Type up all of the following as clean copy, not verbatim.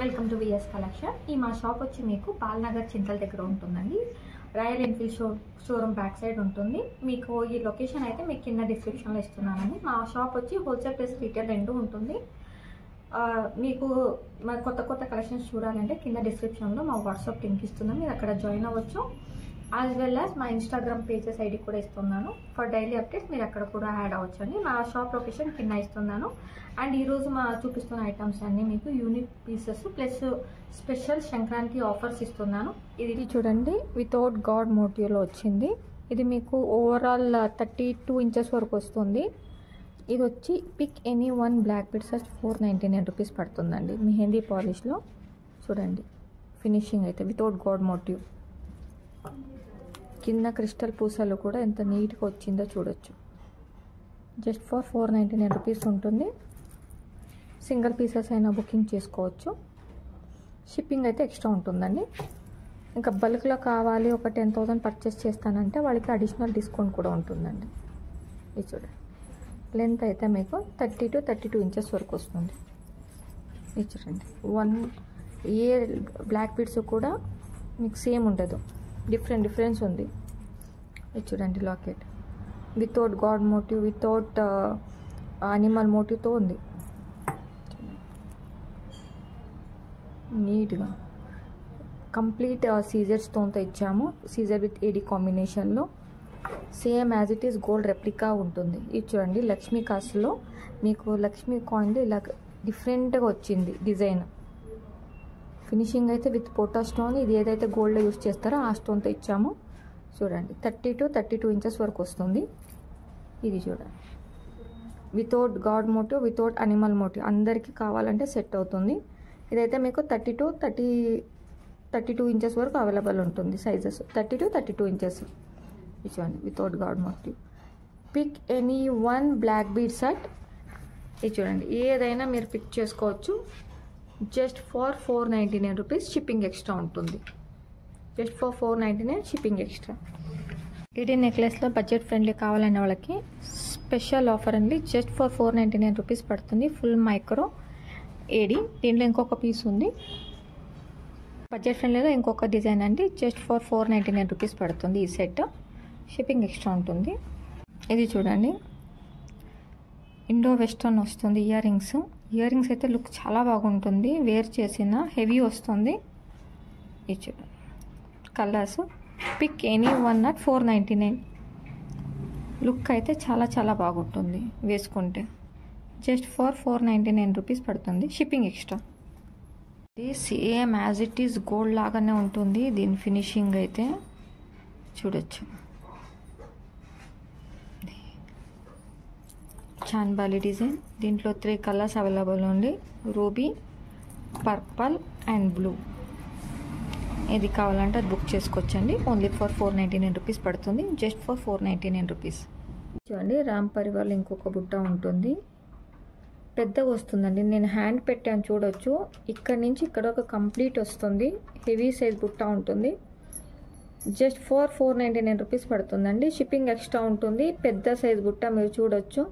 Welcome to VS collection. ఈ మా shop వచ్చి మీకు బాలనగర్ చింతల దగ్గర ఉంటుందండి. Royal Enfield showroom back side ఉంటుంది. మీకు ఈ లొకేషన్ అయితే మీకు కింద డిస్క్రిప్షన్లో ఇస్తున్నానండి. మా షాప్ వచ్చి హోల్సేల్ ప్లస్ రీటైల్ రెండు ఉంటుంది. మీకు మా కొత్త కలెక్షన్స్ చూడాలంటే కింద డిస్క్రిప్షన్లో మా వాట్సాప్ లింక్ ఇస్తున్నాం, మీరు అక్కడ జాయిన్ అవ్వచ్చు. యాజ్ వెల్ యాజ్ మా ఇన్స్టాగ్రామ్ పేజెస్ ఐడి కూడా ఇస్తున్నాను. ఫర్ డైలీ అప్డేట్స్ మీరు అక్కడ కూడా యాడ్ అవ్వచ్చు అండి. మా షాప్ లొకేషన్ కింద ఇస్తున్నాను. అండ్ ఈరోజు మా చూపిస్తున్న ఐటమ్స్ అన్నీ మీకు unique pieces plus special Sankranti offers ఇస్తున్నాను. ఇది చూడండి, వితౌట్ గాడ్ మోటివ్లో వచ్చింది. ఇది మీకు ఓవరాల్ 32 ఇంచెస్ వరకు వస్తుంది. ఇది వచ్చి pick any one black beads 499 rupees పడుతుందండి. మెహందీ పాలిష్లో చూడండి, ఫినిషింగ్ అయితే వితౌట్ గాడ్ మోటివ్. కింద క్రిస్టల్ పూసలు కూడా ఎంత నీట్గా వచ్చిందో చూడొచ్చు. జస్ట్ ఫర్ 499 రూపీస్ ఉంటుంది. సింగిల్ పీసెస్ అయినా బుకింగ్ చేసుకోవచ్చు. షిప్పింగ్ అయితే ఎక్స్ట్రా ఉంటుందండి. ఇంకా బల్క్లో కావాలి, ఒక 10,000 పర్చేస్ చేస్తానంటే వాళ్ళకి అడిషనల్ డిస్కౌంట్ కూడా ఉంటుందండి. ఇది చూడండి, లెంత్ అయితే మీకు 30 to 32 ఇంచెస్ వరకు వస్తుంది. ఇది చూడండి, ఏ బ్లాక్ బీడ్స్ కూడా మీకు సేమ్ ఉండదు, డిఫరెన్స్ ఉంది. ఇది చూడండి, locket without god motive, without animal మోటివ్తో ఉంది. నీట్గా కంప్లీట్ సీజర్ స్టోన్తో ఇచ్చాము. సీజర్ విత్ ఏడి కాంబినేషన్లో same as it is gold replica ఉంటుంది. ఇది చూడండి, లక్ష్మీ కాస్ట్లో మీకు లక్ష్మీ కాయిన్లో ఇలా డిఫరెంట్గా వచ్చింది డిజైన్. ఫినిషింగ్ అయితే విత్ పోటా స్టోన్, ఇది ఏదైతే గోల్డ్లో యూస్ చేస్తారో ఆ స్టోన్తో ఇచ్చాము. చూడండి, 30 to 32 ఇంచెస్ వరకు వస్తుంది. ఇది చూడండి, without god motive, without animal motive అందరికీ కావాలంటే సెట్ అవుతుంది. ఇదైతే మీకు 30 to 32 ఇంచెస్ వరకు అవైలబుల్ ఉంటుంది. Sizes 30 to 32 inches. ఇది చూడండి, without god motive. Pick any one black bead set. ఇది చూడండి, ఏదైనా మీరు పిక్ చేసుకోవచ్చు. Just for 499 rupees. Shipping extra ఉంటుంది. Just for 499 shipping extra. A D నెక్లెస్లో బడ్జెట్ ఫ్రెండ్లీ కావాలనే వాళ్ళకి స్పెషల్ ఆఫర్ అండి. జస్ట్ ఫర్ 499 రూపీస్ పడుతుంది. ఫుల్ మైక్రో ఏడీ. దీంట్లో ఇంకొక పీస్ ఉంది. బడ్జెట్ ఫ్రెండ్లీలో ఇంకొక డిజైన్ అండి. జస్ట్ ఫర్ 499 రూపీస్ పడుతుంది ఈ సెట్. షిప్పింగ్ ఎక్స్ట్రా ఉంటుంది. ఇది చూడండి, ఇండో వెస్టర్న్ వస్తుంది. ఇయర్ రింగ్స్ అయితే లుక్ చాలా బాగుంటుంది. వేర్ చేసిన హెవీ వస్తుంది. ఇది చూడండి, colours pick any one at 499. Look అయితే చాలా బాగుంటుంది వేసుకుంటే. జస్ట్ ఫర్ 499 రూపీస్ పడుతుంది. Shipping extra. ఇది same as it is gold లాగానే ఉంటుంది. దీని ఫినిషింగ్ అయితే చూడొచ్చు. చాన్బాలి డిజైన్. దీంట్లో 3 కలర్స్ అవైలబుల్ ఉంది, రూబీ, పర్పల్ అండ్ బ్లూ. ఏది కావాలంటే అది బుక్ చేసుకోవచ్చండి. ఓన్లీ ఫర్ 499 రూపీస్ పడుతుంది. Just for 499 rupees. చూడండి, రామ్ పరివార్లో ఇంకొక బుట్ట ఉంటుంది. పెద్దగా వస్తుందండి. నేను హ్యాండ్ పెట్టాను చూడొచ్చు. ఇక్కడ నుంచి ఇక్కడ ఒక కంప్లీట్ వస్తుంది. హెవీ సైజ్ బుట్ట ఉంటుంది. జస్ట్ ఫర్ 499 రూపీస్ పడుతుందండి. షిప్పింగ్ ఎక్స్ట్రా ఉంటుంది. పెద్ద సైజ్ బుట్ట మీరు చూడొచ్చు.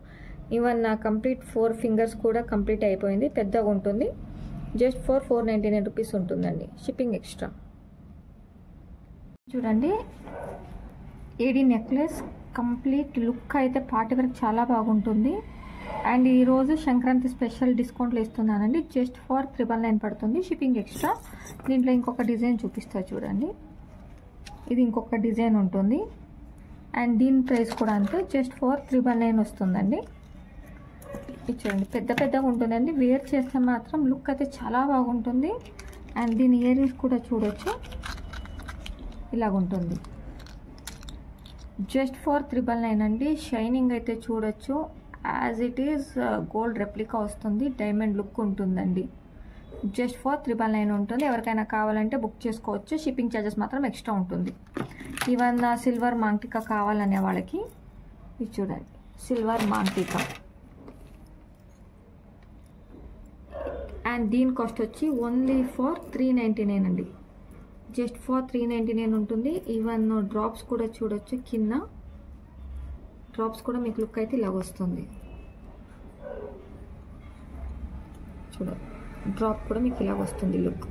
ఈవెన్ నా కంప్లీట్ 4 ఫింగర్స్ కూడా కంప్లీట్ అయిపోయింది. పెద్దగా ఉంటుంది. జస్ట్ ఫర్ 499 రూపీస్ ఉంటుందండి. Shipping extra. చూడండి, ఏడీ నెక్లెస్ కంప్లీట్ లుక్ అయితే పార్టీ వరకు చాలా బాగుంటుంది. అండ్ ఈరోజు సంక్రాంతి స్పెషల్ డిస్కౌంట్లో ఇస్తున్నానండి. జస్ట్ ఫర్ 999 పడుతుంది. Shipping extra. దీంట్లో ఇంకొక డిజైన్ చూపిస్తా చూడండి. ఇది ఇంకొక డిజైన్ ఉంటుంది. అండ్ దీని ప్రైస్ కూడా అంతే. జస్ట్ ఫర్ 999 వస్తుందండి. ఇది చూడండి, పెద్దగా ఉంటుందండి. వేర్ చేస్తే మాత్రం లుక్ అయితే చాలా బాగుంటుంది. అండ్ దీని ఇయర్ రింగ్స్ కూడా చూడొచ్చు, ఇలాగుంటుంది. జస్ట్ ఫర్ 999 అండి. షైనింగ్ అయితే చూడొచ్చు. As it is gold replica వస్తుంది. డైమండ్ లుక్ ఉంటుందండి. జస్ట్ ఫర్ 999 ఉంటుంది. ఎవరికైనా కావాలంటే బుక్ చేసుకోవచ్చు. షిప్పింగ్ ఛార్జెస్ మాత్రం ఎక్స్ట్రా ఉంటుంది. ఈవెన్ సిల్వర్ మాంటికా కావాలనే వాళ్ళకి ఇది చూడండి, సిల్వర్ మాంటికా. అండ్ దీని కాస్ట్ వచ్చి ఓన్లీ ఫర్ 399 అండి. జస్ట్ ఫర్ 399 ఉంటుంది. ఈవెన్ డ్రాప్స్ కూడా చూడొచ్చు. కింద డ్రాప్స్ కూడా మీకు లుక్ అయితే ఇలా వస్తుంది. చూడండి, డ్రాప్ కూడా మీకు ఇలా వస్తుంది లుక్.